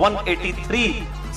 183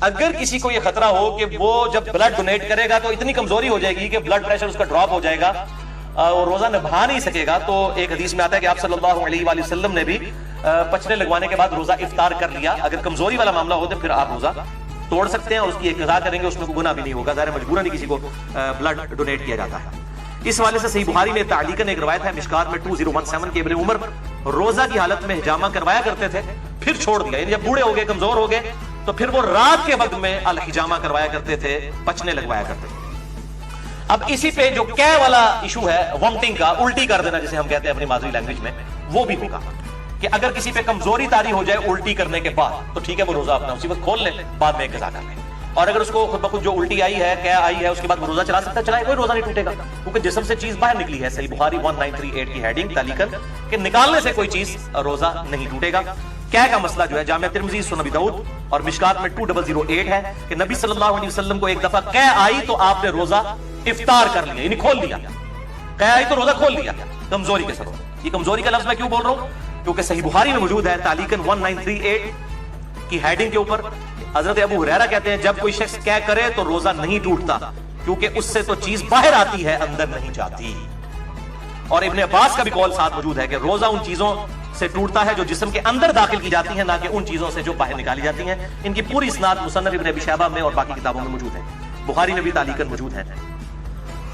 اگر کسی کو یہ خطرہ ہو کہ وہ جب بلڈ ڈونیٹ کرے گا تو اتنی کمزوری ہو جائے گی کہ بلڈ پریشر اس کا ڈراپ ہو جائے گا اور روزہ نبھا نہیں سکے گا، تو ایک حدیث میں آتا ہے کہ آپ صلی اللہ علیہ وآلہ وسلم نے بھی پچنے لگوانے کے بعد روزہ افطار کر لیا۔ اگر کمزوری والا معاملہ ہو تو پھر آپ روزہ توڑ سکتے ہیں اور اس کی ایک قضا کریں گے، اس میں کوئی گناہ بھی نہیں ہوگا، ظاہر مجبوراً ہی کسی کو بلڈ ڈونیٹ کیا جاتا ہے۔ اس حوالے سے صحیح بخاری میں تعلیقاً ایک روایت ہے مشکات میں 2017 کے ابن عمر روزہ کی حالت میں حجامہ کروایا کرتے تھے پھر چھوڑ دیا، یعنی جب بوڑھے ہو گئے کمزور ہو گئے تو پھر وہ رات کے وقت میں الحجامہ کروایا کرتے تھے، پچنے لگوایا کرتے تھے۔ اب اسی پہ جو کہہ والا ایشو ہے وامٹنگ کا، الٹی کر دینا جسے ہم کہتے ہیں اپنی مادری لینگویج میں، وہ بھی ہوگا کہ اگر کسی پہ کمزوری طاری ہو جائے الٹی کرنے کے بعد تو ٹھیک ہے وہ روزہ اپنا اسی وقت کھول لے، بعد میں قضا کر لے، اور اگر اس کو خود بخود جو الٹی آئی ہے کیا آئی ہے اس کے بعد وہ روزہ چلا سکتا ہے، چلائے، کوئی روزہ نہیں ٹوٹے گا کیونکہ جسم سے چیز باہر نکلی ہے۔ صحیح بخاری 1938 کی ہیڈنگ تعلیقاً کہ نکالنے سے کوئی چیز روزہ نہیں ٹوٹے گا۔ کیا کا مسئلہ جو ہے جامعہ ترمذی سنن ابی داؤد اور مشکات میں 2008 ہے کہ نبی صلی اللہ علیہ وسلم کو ایک دفعہ قے آئی تو آپ نے روزہ افطار کر لیا، یعنی کھول لیا، قے آئی تو روزہ کھول لیا کمزوری کے سبب۔ یہ کمزوری کا لفظ میں کیوں بول رہا ہوں؟ کیونکہ صحیح بخاری میں موجود ہے تعلیقاً 1938 کی ہیڈنگ کے اوپر حضرت ابو ہریرہ کہتے ہیں جب کوئی شخص قے کرے تو روزہ نہیں ٹوٹتا کیونکہ اس سے تو چیز باہر آتی ہے اندر نہیں جاتی۔ اور ابن عباس کا بھی قول ساتھ موجود ہے کہ روزہ ان چیزوں سے ٹوٹتا ہے جو جسم کے اندر داخل کی جاتی ہیں، نہ کہ ان چیزوں سے جو باہر نکالی جاتی ہیں۔ ان کی پوری اسناد مصنف ابن ابی شیبہ میں اور باقی کتابوں میں موجود ہے، بخاری میں بھی تعلیقاً موجود ہے۔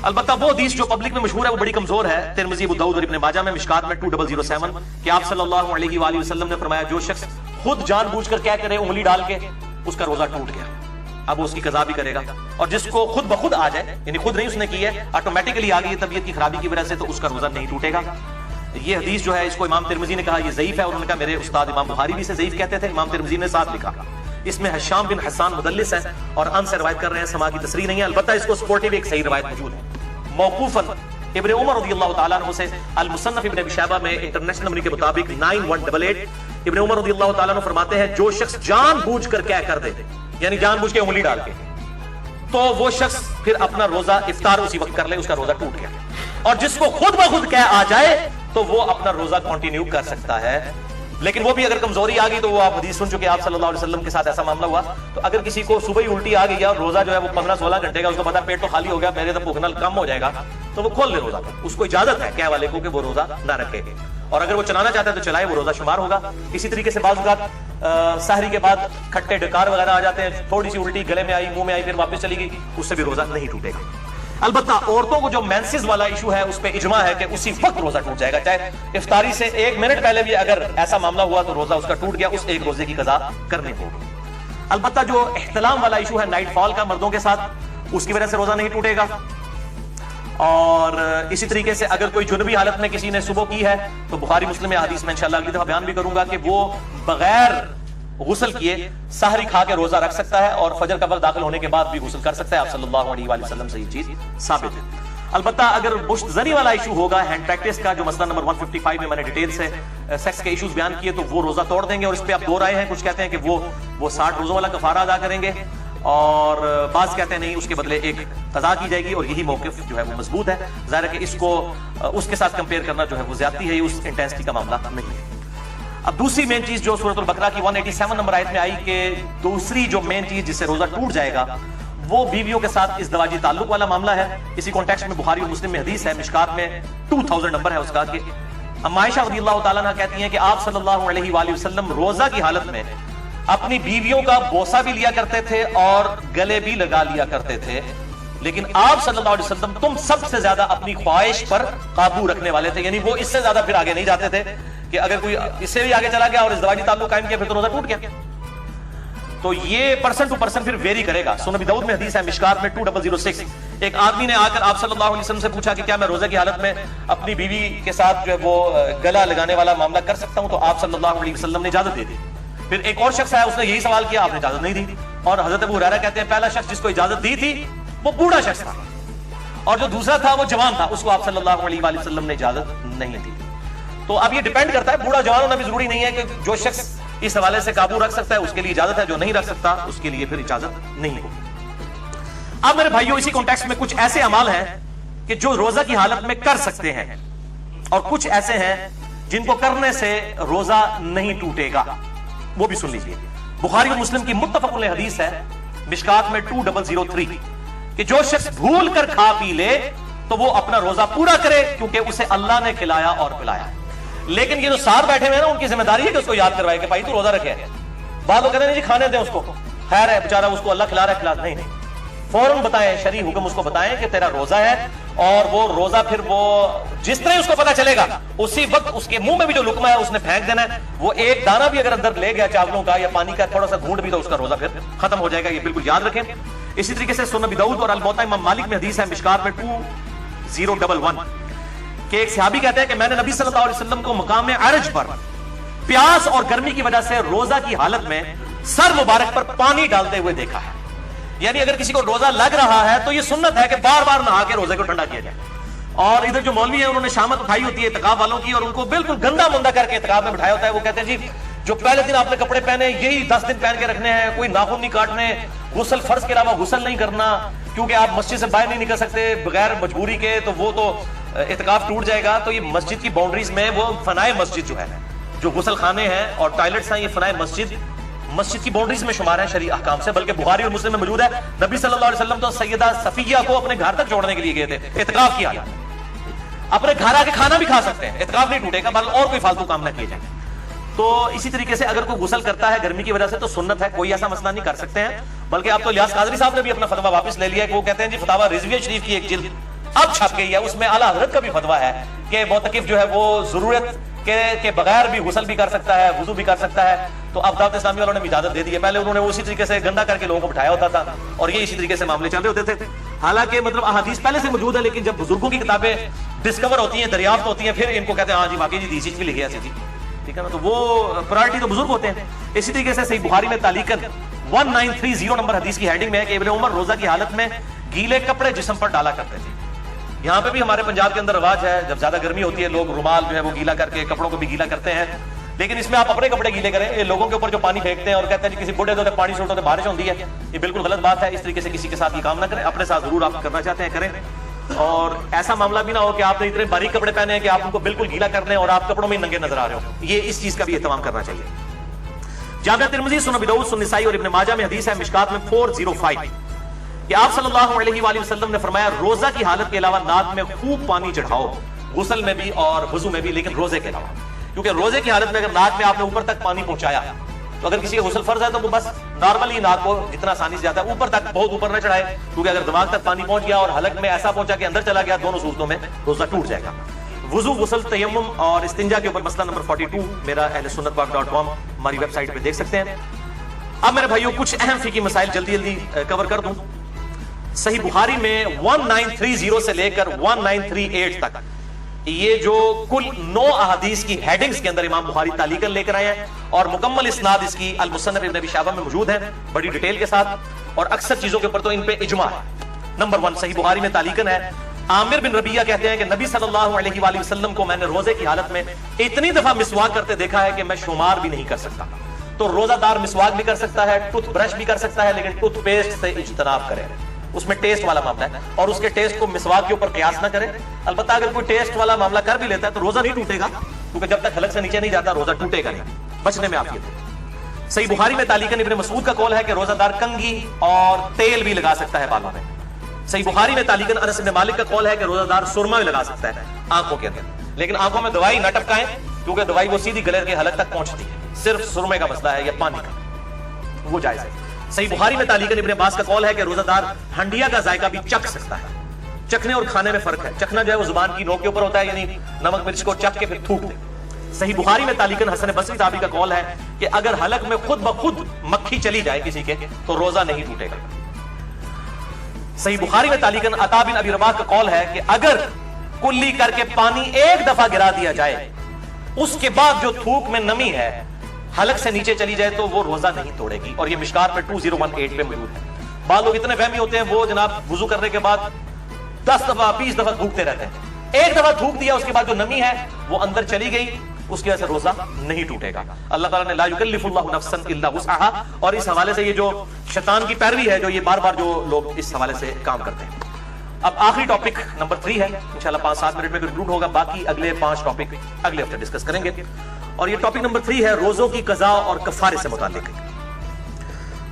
البتہ وہ حدیث جو پبلک میں مشہور ہے وہ بڑی کمزور ہے، ترمذی، ابو داؤد اور ابن ماجہ میں مشکات میں 2007 کہ آپ صلی اللہ علیہ وآلہ وسلم نے فرمایا جو شخص خود جان بوجھ کر کیا کرے انگلی ڈال کے اس کا روزہ ٹوٹ گیا، اب وہ اس کی قضا بھی کرے گا، اور جس کو خود بخود آ جائے یعنی خود نہیں اس نے کی ہے آٹومیٹکلی آ گئی ہے طبیعت کی خرابی کی وجہ سے تو اس کا روزہ نہیں ٹوٹے گا۔ یہ حدیث جو ہے اس کو امام ترمذی نے کہا یہ ضعیف ہے، اور انہوں نے کہا میرے استاد امام بخاری بھی اسے ضعیف کہتے تھے، امام ترمذی نے ساتھ لکھا اس میں حشام بن حسان مدلس ہے اور ان سے روایت کر رہے ہیں، سما کی تصریح نہیں ہے، البتہ اس کو سپورٹیو ایک صحیح روایت موجود ہے موقوفاً ابن عمر رضی اللہ تعالیٰ عنہ سے، المصنف ابن ابی شیبہ میں انٹرنیشنل نمبر کے مطابق 9188 ابن عمر رضی اللہ تعالیٰ عنہ فرماتے ہیں جو شخص جان بوجھ کر کیا کر دے یعنی جان بوجھ کے انگلی ڈال کے تو وہ شخص پھر اپنا روزہ افطار اسی وقت کر لے، اس کا روزہ ٹوٹ گیا، اور جس کو خود بخود کہہ آ جائے تو وہ اپنا روزہ کنٹینیو کر سکتا ہے، لیکن وہ بھی اگر کمزوری آ گئی تو وہ آپ حدیث سن چکے آپ صلی اللہ علیہ وسلم کے ساتھ ایسا معاملہ ہوا، تو اگر کسی کو صبح ہی الٹی آ گئی اور روزہ جو ہے وہ 15-16 گھنٹے کا، اس کو پتا پیٹ تو خالی ہو گیا، میرے تو بھوکنا کم ہو جائے گا، تو وہ کھول لے روزہ، اس کو اجازت ہے کیا والے کو کہ وہ روزہ نہ رکھے، اور اگر وہ چلانا چاہتا ہے تو چلائے، وہ روزہ شمار ہوگا۔ اسی طریقے سے بعض اوقات سحری کے بعد کھٹے ڈکار وغیرہ آ جاتے ہیں، تھوڑی سی الٹی گلے میں آئی، منہ میں آئی، پھر واپس چلی گئی، اس سے بھی روزہ نہیں ٹوٹے گا۔ البتہ عورتوں کو جو مینسز والا ایشو ہے اس پہ اجماع ہے کہ اسی وقت روزہ ٹوٹ جائے گا، چاہے افطاری سے 1 منٹ پہلے بھی اگر ایسا معاملہ ہوا تو روزہ اس کا ٹوٹ گیا، اس ایک روزے کی قضا کرنی ہوگی۔ البتہ جو احتلام والا ایشو ہے نائٹ فال کا مردوں کے ساتھ، اس کی وجہ سے روزہ نہیں ٹوٹے گا، اور اسی طریقے سے اگر کوئی جنبی حالت میں کسی نے صبح کی ہے تو بخاری مسلم میں حدیث میں انشاءاللہ اگلی دفعہ بیان بھی کروں گا کہ وہ بغیر غسل کیے سحری کھا کے روزہ رکھ سکتا ہے اور فجر کا وقت داخل ہونے کے بعد بھی غسل کر سکتا ہے، آپ صلی اللہ علیہ وآلہ وسلم سے یہ چیز ثابت ہے۔ البتہ اگر مشت زنی والا ایشو ہوگا ہینڈ پریکٹس کا، جو مسئلہ نمبر 155 میں میں نے ڈیٹیل سے سیکس کے ایشوز بیان کیے، تو وہ روزہ توڑ دیں گے، اور اس پہ اب 2 رائے ہیں، کچھ کہتے ہیں کہ وہ 60 روزوں والا کفارہ ادا کریں گے، اور بعض کہتے ہیں نہیں اس کے بدلے ایک قضا کی جائے گی، اور یہی موقف جو ہے وہ مضبوط ہے۔ ظاہر ہے کہ اس کو اس کے ساتھ کمپیئر کرنا جو ہے وہ زیادتی ہے، اس انٹینسٹی کا معاملہ نہیں ہے۔ اب دوسری مین چیز جو سورۃ البقرہ کی 187 نمبر آیت میں آئی کہ دوسری جو مین چیز جس سے روزہ ٹوٹ جائے گا وہ بیویوں کے ساتھ ازدواجی تعلق والا معاملہ ہے۔ اسی کانٹیکسٹ میں بخاری اور مسلم میں حدیث ہے، مشکات میں 2000 نمبر ہے اس کا، کہ ام عائشہ رضی اللہ تعالیٰ عنہ کہتی ہیں کہ آپ صلی اللہ علیہ وآلہ وسلم روزہ کی حالت میں اپنی بیویوں کا بوسہ بھی لیا کرتے تھے اور گلے بھی لگا لیا کرتے تھے، لیکن آپ صلی اللہ علیہ وسلم تم سب سے زیادہ اپنی خواہش پر قابو رکھنے والے تھے، یعنی وہ اس سے زیادہ پھر آگے نہیں جاتے تھے کہ اگر کوئی اس سے بھی آگے چلا گیا اور ازدواجی تعلق قائم کیا پھر تو روزہ ٹوٹ گیا۔ تو یہ پرسن ٹو پرسن پھر ویری کرے گا۔ سنن ابی داؤد میں حدیث ہے مشکات میں 2006 ایک آدمی نے آ کر آپ صلی اللہ علیہ وسلم سے پوچھا کہ کیا میں روزے کی حالت میں اپنی بیوی کے ساتھ جو ہے وہ گلا لگانے والا معاملہ کر سکتا ہوں، تو آپ صلی اللہ علیہ وسلم نے اجازت دے دی۔ پھر ایک اور شخص ہے اس نے یہی سوال کیا، آپ نے اجازت نہیں دی، اور حضرت ابو ہریرہ کہتے ہیں پہلا شخص جس کو اجازت دی تھی وہ بوڑھا شخص تھا، اور جو دوسرا تھا وہ جوان تھا، اس کو آپ صلی اللہ علیہ وآلہ وسلم نے اجازت نہیں دی۔ تو اب یہ ڈیپینڈ کرتا ہے، بوڑھا جوان ہونا بھی ضروری نہیں ہے کہ جو شخص اس حوالے سے قابو رکھ سکتا ہے اس کے لیے اجازت ہے، جو نہیں رکھ سکتا اس کے لیے پھر اجازت نہیں ہوگی۔ اب میرے بھائیوں اسی کانٹیکسٹ میں کچھ ایسے اعمال ہیں کہ جو روزہ کی حالت میں کر سکتے ہیں، اور کچھ ایسے ہیں جن کو کرنے سے روزہ نہیں ٹوٹے گا، وہ بھی سن لیجیے۔ بخاری اور مسلم کی متفق علیہ حدیث ہے مشکات میں 2003 کہ جو شخص بھول کر کھا پی لے تو وہ اپنا روزہ پورا کرے کیونکہ اسے اللہ نے کھلایا اور پلایا. لیکن یہ جو ساتھ بیٹھے ہوئے ہیں نا ان کی ذمہ داری ہے کہ اس کو یاد کروائے کہ بھائی تو روزہ رکھے. بعض لوگ کہتے ہیں جی کھانے دیں اس کو, خیر ہے بیچارہ اس کو اللہ کھلا رہا ہے, کھلا نہیں فوراً بتائیں, شرعی حکم اس کو بتائیں کہ تیرا روزہ ہے, اور وہ روزہ پھر وہ جس طرح اس کو پتا چلے گا اسی وقت اس کے منہ میں بھی جو لقمہ ہے اس نے پھینک دینا ہے. وہ ایک دانہ بھی اگر اندر لے گیا چاولوں کا یا پانی کا تھوڑا سا گھونٹ بھی تو اس کا روزہ پھر ختم ہو جائے گا, یہ بالکل یاد رکھیں. اسی طریقے سے سنن ابی داؤد اور الموطا امام مالک میں حدیث ہے مشکات میں 2011 کہ ایک صحابی کہتے ہیں کہ میں نے نبی صلی اللہ علیہ وسلم کو مقام عرج پر پیاس اور گرمی کی وجہ سے روزہ کی حالت میں سر مبارک پر پانی ڈالتے ہوئے دیکھا ہے. یعنی اگر کسی کو روزہ لگ رہا ہے تو یہ سنت ہے کہ بار بار نہا کے روزے کو ٹھنڈا کیا جائے. اور ادھر جو مولوی ہیں انہوں نے شامت اٹھائی ہوتی ہے اعتکاف والوں کی, اور ان کو بالکل گندا مندا کر کے اعتکاف میں بٹھایا ہوتا ہے. وہ کہتے ہیں جی جو پہلے دن آپ نے کپڑے پہنے یہی 10 دن پہن کے رکھنے ہیں, کوئی ناخن نہیں کاٹنے, غسل فرض کے علاوہ غسل نہیں کرنا کیونکہ آپ مسجد سے باہر نہیں نکل سکتے بغیر مجبوری کے, تو وہ تو اعتکاف ٹوٹ جائے گا. تو یہ مسجد کی باؤنڈریز میں وہ فنائے مسجد جو ہے, جو غسل خانے ہیں اور ٹوائلٹس ہیں, یہ فنائے مسجد کی باؤنڈریز میں شمار ہے شرعی احکام سے. بلکہ بخاری اور مسلم میں موجود ہے نبی صلی اللہ علیہ وسلم تو سیدہ صفیہ کو اپنے گھر تک چھوڑنے کے لیے گئے تھے اعتکاف کیا. اپنے گھر آ کے کھانا بھی کھا سکتے ہیں, اعتکاف نہیں ٹوٹے گا, بلکہ اور کوئی فالتو کام نہ کیے جائیں. تو اسی طریقے سے اگر کوئی غسل کرتا ہے گرمی کی وجہ سے تو سنت ہے, کوئی ایسا مسئلہ نہیں, کر سکتے ہیں. بلکہ اب تو الیاس قادری صاحب نے بھی اپنا فتویٰ واپس لے لیا ہے کہ وہ کہتے ہیں جی فتاوی رضویہ شریف کی ایک جلد اب چھپ گئی ہے, اس میں اعلیٰ حضرت کا بھی فتویٰ ہے کہ معتکف جو ہے وہ ضرورت کے بغیر بھی غسل بھی کر سکتا ہے, وضو بھی کر سکتا ہے. تو اب دعوت اسلامی والوں نے بھی اجازت دے دی ہے. پہلے انہوں نے اسی طریقے سے گندا کر کے لوگوں کو بٹھایا ہوتا تھا اور یہ اسی طریقے سے معاملے چل رہے ہوتے تھے. حالانکہ مطلب احادیث پہلے سے موجود ہے, لیکن جب بزرگوں کی کتابیں ڈسکور ہوتی ہیں, دریافت ہوتی ہیں, پھر ان کو کہتے ہیں ہاں جی واقعی جی چیز بھی لکھی ہے جی, ٹھیک ہے نا. تو وہ پرائرٹی تو بزرگ ہوتے ہیں. اسی طریقے سے صحیح بخاری میں تعلیقاً 1930 نمبر حدیث کی ہیڈنگ میں ہے کہ ابن عمر روزہ کی حالت میں گیلے کپڑے جسم پر ڈالا کرتے تھے. یہاں پہ بھی ہمارے پنجاب کے اندر رواج ہے, جب زیادہ گرمی ہوتی ہے لوگ رومال جو ہے وہ گیلا کر کے کپڑوں کو بھی گیلا کرتے ہیں. لیکن اس میں آپ اپنے کپڑے گیلے کریں, لوگوں کے اوپر جو پانی پھینکتے ہیں اور کہتے ہیں جی کسی بوڑھے تو پانی سے اٹھتے بارش ہوتی ہے, یہ بالکل غلط بات ہے. اس طریقے سے کسی کے ساتھ یہ کام نہ کریں, اپنے ساتھ ضرور آپ کرنا چاہتے ہیں کریں. اور ایسا معاملہ بھی نہ ہو کہ آپ نے اتنے باریک کپڑے پہنے ہیں کہ آپ ان کو بالکل گیلا کر دیں اور آپ کپڑوں میں ننگے نظر آ رہے ہو. یہ اس چیز کا بھی اہتمام کرنا چاہیے. جامع ترمذی, سنن ابی داؤد, سنن نسائی اور ابن ماجہ میں حدیث ہے مشکات میں 405 کہ آپ صلی اللہ علیہ وآلہ وسلم نے فرمایا روزہ کی حالت کے علاوہ ناک میں خوب پانی چڑھاؤ, غسل میں بھی اور وضو میں بھی, لیکن روزے کے علاوہ. کیونکہ روزے کی حالت میں اگر ناک میں آپ نے اوپر تک پانی پہنچایا تو اگر کسی کا غسل فرض ہے تو وہ بس نارملی ناک کو جتنا آسانی سے جاتا ہے اوپر تک, بہت اوپر نہ چڑھائے, کیونکہ اگر دماغ تک پانی پہنچ گیا اور حلق میں ایسا پہنچا کہ اندر چلا گیا, دونوں صورتوں میں روزہ ٹوٹ جائے گا. وضو, غسل, تیمم اور استنجا کے اوپر مسئلہ نمبر 42 میرا ahlsunnatpak.com ہماری ویب سائٹ پہ دیکھ سکتے ہیں. اب میرے بھائیوں کچھ اہم فقہی مسائل جلدی کور کر دوں. صحیح بخاری میں 1930 سے لے کر 1938 تک یہ جو کل 9 احادیث کی ہیڈنگز کے اندر امام بخاری تعلیقاً لے کر آئے ہیں, اور مکمل اسناد اس کی المصنف ابن ابی شیبہ میں موجود ہے بڑی ڈیٹیل کے ساتھ, اور اکثر چیزوں کے اوپر تو ان پہ اجماع ہے. نمبر 1 صحیح بخاری میں تعلیقاً ہے, عامر بن ربیعہ کہتے ہیں کہ نبی صلی اللہ علیہ وآلہ وسلم کو میں نے روزے کی حالت میں اتنی دفعہ مسواک کرتے دیکھا ہے کہ میں شمار بھی نہیں کر سکتا. تو روزہ دار مسواک بھی کر سکتا ہے, ٹوتھ برش بھی کر سکتا ہے, لیکن ٹوتھ پیسٹ سے اجتناب کرے, اس میں ٹیسٹ والا معاملہ ہے, اور اس کے ٹیسٹ کو مسواک کے اوپر قیاس نہ کرے. البتہ اگر کوئی ٹیسٹ والا معاملہ کر بھی لیتا ہے تو روزہ نہیں ٹوٹے گا, کیونکہ جب تک حلق سے نیچے نہیں جاتا روزہ ٹوٹے گا نہیں, بچنے میں عافیت ہے. صحیح بخاری میں تعلیقاً ابن مسعود کا قول ہے کہ روزہ دار کنگھی اور تیل بھی لگا سکتا ہے بالوں میں. صحیح بخاری میں تعلیقاً انس بن مالک کا قول ہے کہ روزہ دار سرما بھی لگا سکتا ہے آنکھوں کے اندر, لیکن آنکھوں میں دوائی نہ ٹپکائیں کیونکہ دوائی وہ سیدھی گلے کے حلق تک پہنچتی ہے. صرف سرمے کا مسئلہ ہے یا پانی کا, وہ جائز ہے. صحیح بخاری میں تعلیقاً ابن عباس کا قول ہے کہ روزہ دار ہنڈیا کا ذائقہ بھی چکھ سکتا ہے. چکھنے اور کھانے میں فرق ہے. چکھنا جو ہے وہ زبان کی نوک کے اوپر ہوتا ہے, یعنی نمک مرچ کو چکھ کے پھر تھوک دے. صحیح بخاری میں تعلیقاً حسن بصری صحابی کا قول ہے کہ اگر حلق میں خود بخود مکھی چلی جائے کسی کے تو روزہ نہیں ٹوٹے گا. صحیح بخاری میں تعلیقاً عطا بن ابی رباح کا قول ہے کہ اگر کلی کر کے پانی ایک دفعہ گرا دیا جائے, اس کے بعد جو تھوک میں نمی ہے حلق سے نیچے چلی جائے تو وہ روزہ نہیں توڑے گی, اور یہ مشکات میں 2018 پہ موجود ہے. بعض لوگ اتنے فہمی ہوتے ہیں وہ جناب وضو کرنے کے بعد 10 دفعہ 20 دفعہ تھوکتے رہتے ہیں. ایک دفعہ تھوک دیا, اس کے بعد جو نمی ہے وہ اندر چلی گئی, اس کی وجہ سے روزہ نہیں ٹوٹے گا. اللہ تعالیٰ نے لا یکلف اللہ نفسا الا وسعها, اور اس حوالے سے یہ جو شیطان کی پیروی ہے جو یہ بار بار جو لوگ اس حوالے سے کام کرتے ہیں. اب آخری ٹاپک نمبر 3 ہے, انشاءاللہ 5-7 منٹ میں کنکلوڈ ہوگا, باقی اگلے 5 ٹاپک اگلے ہفتے ڈسکس کریں گے. اور یہ ٹاپک نمبر 3 ہے روزوں کی قضاء اور کفارے سے متعلق.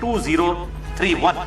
2031।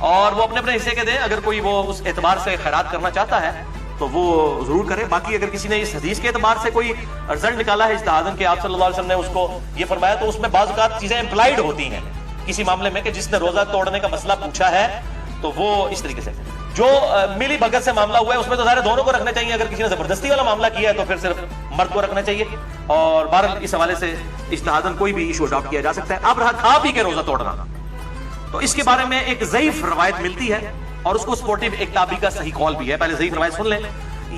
اور وہ اپنے اپنے حصے کے دیں. اگر کوئی وہ اس اعتبار سے خیرات کرنا چاہتا ہے تو وہ ضرور کرے. باقی اگر کسی نے اس حدیث کے اعتبار سے کوئی رزلٹ نکالا ہے اجتہاداً کہ آپ صلی اللہ علیہ وسلم نے اس کو یہ فرمایا، تو اس میں بعض اوقات چیزیں امپلائڈ ہوتی ہیں کسی معاملے میں کہ جس نے روزہ توڑنے کا مسئلہ پوچھا ہے تو وہ اس طریقے سے. جو ملی بھگت سے معاملہ ہوا ہے اس میں تو ظاہر دونوں کو رکھنا چاہیے. اگر کسی نے زبردستی والا معاملہ کیا ہے تو پھر صرف مرد کو رکھنا چاہیے. اور بہرحال اس حوالے سے اجتہاداً کوئی بھی ایشو اڈاپٹ کیا جا سکتا ہے. اب رہا کھا پی کے روزہ توڑنا، تو اس کے بارے میں ایک ضعیف روایت ملتی ہے اور اس کو سپورٹیو ایک تابعی کا صحیح قول بھی ہے. پہلے ضعیف روایت سن لیں.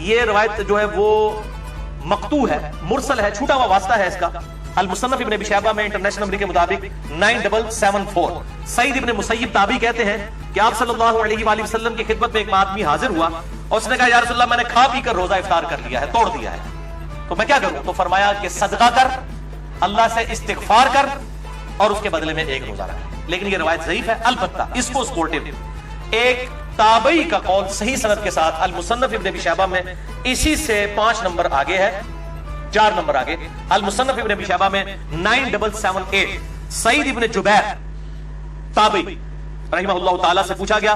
یہ روایت جو ہے وہ مقطوع ہے، مرسل ہے، چھوٹا ہوا واسطہ ہے اس کا. المصنف ابن ابی شیبہ میں انٹرنیشنل نمبر کے مطابق 9774. سعید ابن مسیب تابعی کہتے ہیں کہ آپ صلی اللہ علیہ وآلہ وسلم کی خدمت میں ایک آدمی حاضر ہوا اور اس نے کہا یا رسول اللہ میں نے کھا پی کر روزہ افطار کر لیا ہے، توڑ دیا ہے، تو میں کیا کروں؟ تو فرمایا کہ صدقہ کر، اللہ سے استغفار کر اور اس کے بدلے میں ایک روزہ رکھ. لیکن یہ روایت ضعیف ہے. البتہ اس کو سپورٹیو ایک تابعی کا قول صحیح سند کے ساتھ المصنف ابن ابی شیبہ میں اسی سے 5 نمبر آگے ہے، 4 نمبر آگے. المصنف ابن ابی شیبہ میں 9778. سعید ابن جبیر تابعی رحمہ اللہ تعالیٰ سے پوچھا گیا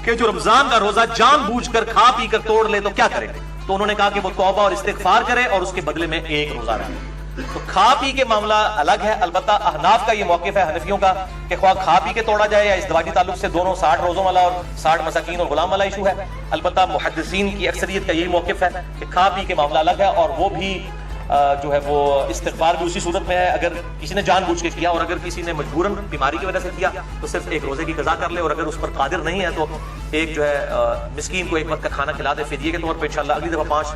کہ جو رمضان کا روزہ جان بوجھ کر کھا پی کر توڑ لے تو کیا کرے؟ تو انہوں نے کہا کہ وہ توبہ اور استغفار کرے اور اس کے بدلے میں ایک روزہ رکھے. تو کھا پی کے معاملہ الگ ہے. البتہ احناف کا یہ موقف ہے، حنفیوں کا، کہ خواہ کھا پی کے توڑا جائے یا ازدواجی تعلق سے دونوں 60 روزوں والا اور 60 مساکین اور غلام والا ایشو ہے. البتہ محدثین کی اکثریت کا یہی موقف ہے کہ کھا پی کے معاملہ الگ ہے اور وہ بھی جو ہے وہ استغفار بھی اسی صورت میں ہے اگر کسی نے جان بوجھ کے کیا، اور اگر کسی نے مجبوراً بیماری کی وجہ سے کیا تو صرف ایک روزے کی قضا کر لے، اور اگر اس پر قادر نہیں ہے تو ایک جو ہے مسکین کو ایک وقت کا کھانا کھلا دے فدیے کے طور پہ. انشاءاللہ اگلی دفعہ 5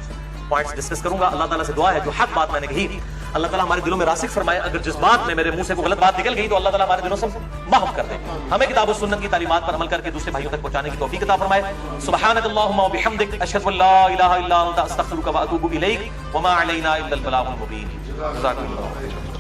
پوائنٹس ڈسکس کروں گا. اللہ تعالیٰ سے دعا ہے جو حق بات میں نے کہی اللہ تعالیٰ ہمارے دلوں میں راسخ فرمائے. اگر جس بات میں میرے منہ سے کوئی غلط بات نکل گئی تو اللہ تعالیٰ ہمارے دلوں سے معاف کر دے. ہمیں کتاب و سنت کی تعلیمات پر عمل کر کے دوسرے بھائیوں تک پہنچانے کی توفیق عطا فرمائے. سبحانک اللہم و بحمدک، اشہد ان لا الہ الا انت، استغفرک و اتوب الیک، وما علینا الا البلاغ المبین. جزاکم اللہ.